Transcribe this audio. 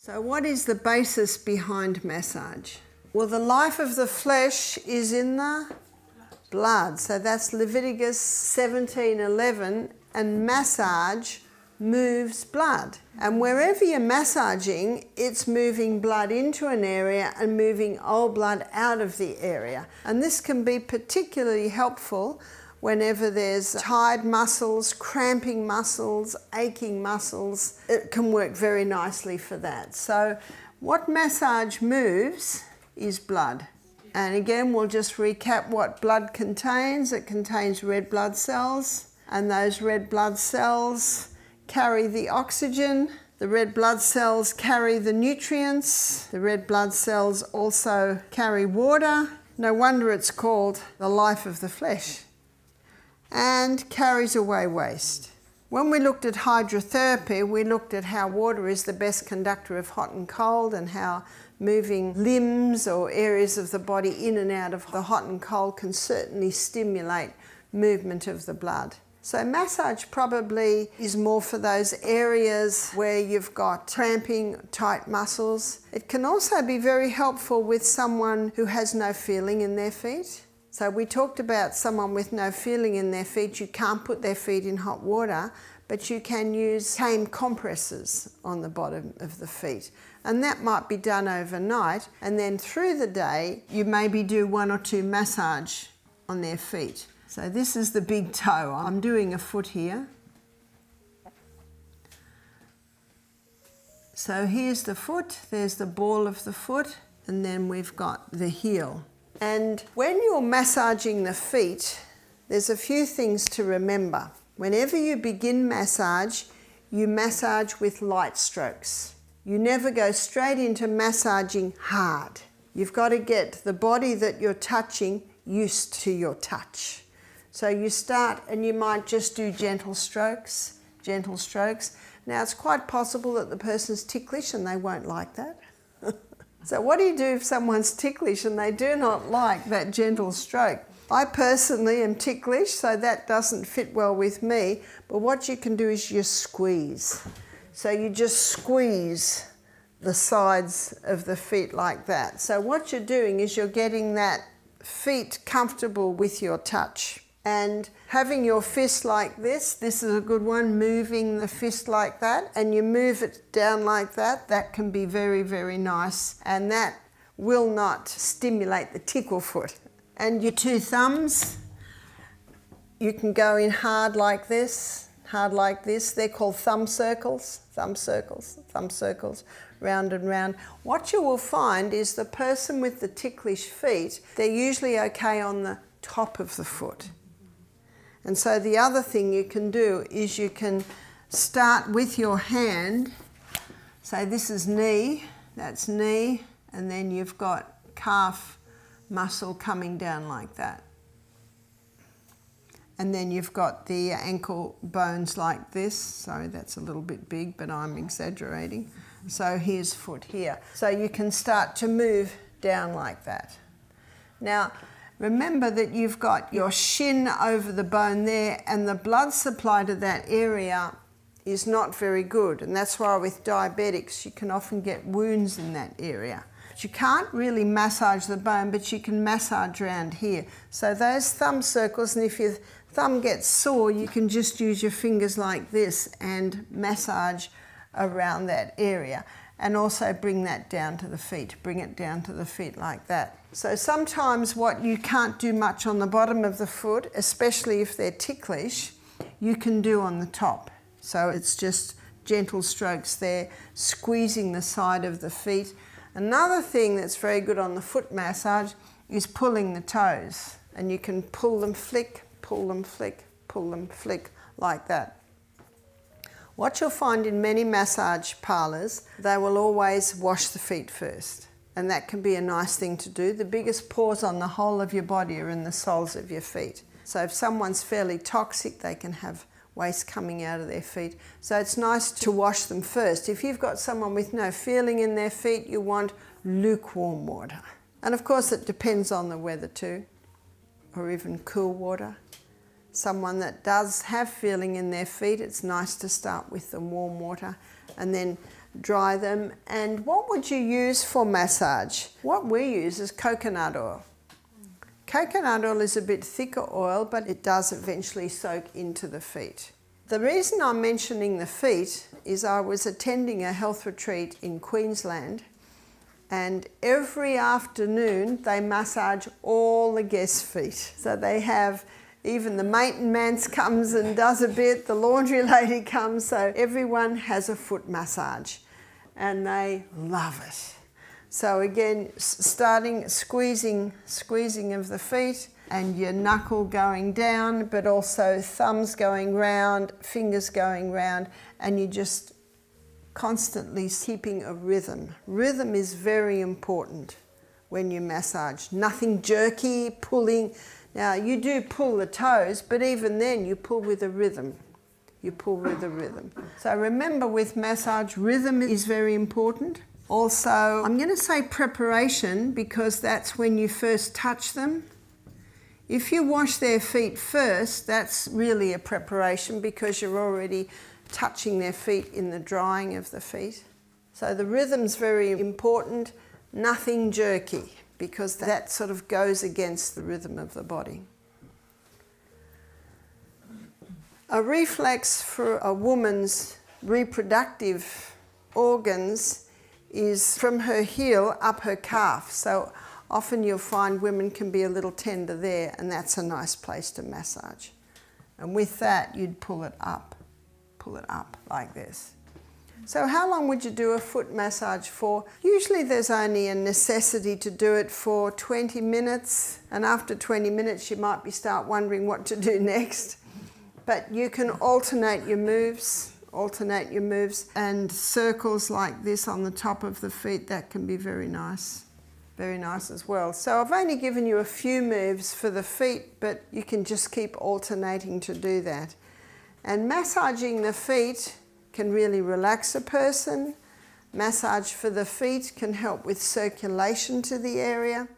So what is the basis behind massage? Well, the life of the flesh is in the blood. So that's Leviticus 17:11, and massage moves blood. And wherever you're massaging, it's moving blood into an area and moving old blood out of the area. And this can be particularly helpful whenever there's tired muscles, cramping muscles, aching muscles. It can work very nicely for that. So what massage moves is blood. And again, we'll just recap what blood contains. It contains red blood cells, and those red blood cells carry the oxygen. The red blood cells carry the nutrients. The red blood cells also carry water. No wonder it's called the life of the flesh. And carries away waste. When we looked at hydrotherapy, we looked at how water is the best conductor of hot and cold, and how moving limbs or areas of the body in and out of the hot and cold can certainly stimulate movement of the blood. So massage probably is more for those areas where you've got cramping, tight muscles. It can also be very helpful with someone who has no feeling in their feet. So we talked about someone with no feeling in their feet. You can't put their feet in hot water, but you can use cane compresses on the bottom of the feet. And that might be done overnight. And then through the day, you maybe do 1 or 2 massage on their feet. So this is the big toe. I'm doing a foot here. So here's the foot, there's the ball of the foot, and then we've got the heel. And when you're massaging the feet, there's a few things to remember. Whenever you begin massage, you massage with light strokes. You never go straight into massaging hard. You've got to get the body that you're touching used to your touch. So you start and you might just do gentle strokes, gentle strokes. Now it's quite possible that the person's ticklish and they won't like that. So what do you do if someone's ticklish and they do not like that gentle stroke? I personally am ticklish, so that doesn't fit well with me. But what you can do is you squeeze. So you just squeeze the sides of the feet like that. So what you're doing is you're getting that feet comfortable with your touch. And having your fist like this is a good one, moving the fist like that, and you move it down like that. That can be very, very nice, and that will not stimulate the tickle foot. And your 2 thumbs, you can go in hard like this, hard like this. They're called thumb circles, thumb circles, thumb circles, round and round. What you will find is the person with the ticklish feet, they're usually okay on the top of the foot. And so the other thing you can do is you can start with your hand. Say this is knee, that's knee, and then you've got calf muscle coming down like that. And then you've got the ankle bones like this. Sorry, that's a little bit big, but I'm exaggerating. So here's foot here. So you can start to move down like that. Now, remember that you've got your shin over the bone there, and the blood supply to that area is not very good. And that's why with diabetics, you can often get wounds in that area. But you can't really massage the bone, but you can massage around here. So those thumb circles, and if your thumb gets sore, you can just use your fingers like this and massage around that area. And also bring that down to the feet, bring it down to the feet like that. So sometimes what you can't do much on the bottom of the foot, especially if they're ticklish, you can do on the top. So it's just gentle strokes there, squeezing the side of the feet. Another thing that's very good on the foot massage is pulling the toes. And you can pull them, flick, pull them, flick, pull them, flick, like that. What you'll find in many massage parlours, they will always wash the feet first. And that can be a nice thing to do. The biggest pores on the whole of your body are in the soles of your feet. So if someone's fairly toxic, they can have waste coming out of their feet. So it's nice to wash them first. If you've got someone with no feeling in their feet, you want lukewarm water. And of course it depends on the weather too, or even cool water. Someone that does have feeling in their feet, it's nice to start with the warm water and then dry them. And what would you use for massage? What we use is coconut oil. Coconut oil is a bit thicker oil, but it does eventually soak into the feet. The reason I'm mentioning the feet is I was attending a health retreat in Queensland, and every afternoon they massage all the guests' feet. So they have, even the maintenance comes and does a bit, the laundry lady comes, so everyone has a foot massage and they love it. So again, starting squeezing of the feet and your knuckle going down, but also thumbs going round, fingers going round, and you just constantly keeping a rhythm. Rhythm is very important when you massage. Nothing jerky, pulling. Now you do pull the toes, but even then you pull with a rhythm. You pull with a rhythm. So remember, with massage, rhythm is very important. Also, I'm going to say preparation, because that's when you first touch them. If you wash their feet first, that's really a preparation, because you're already touching their feet in the drying of the feet. So the rhythm's very important, nothing jerky, because that sort of goes against the rhythm of the body. A reflex for a woman's reproductive organs is from her heel up her calf. So often you'll find women can be a little tender there, and that's a nice place to massage. And with that, you'd pull it up like this. So how long would you do a foot massage for? Usually there's only a necessity to do it for 20 minutes, and after 20 minutes you might start wondering what to do next. But you can alternate your moves, and circles like this on the top of the feet, that can be very nice as well. So I've only given you a few moves for the feet, but you can just keep alternating to do that. And massaging the feet can really relax a person. Massage for the feet can help with circulation to the area.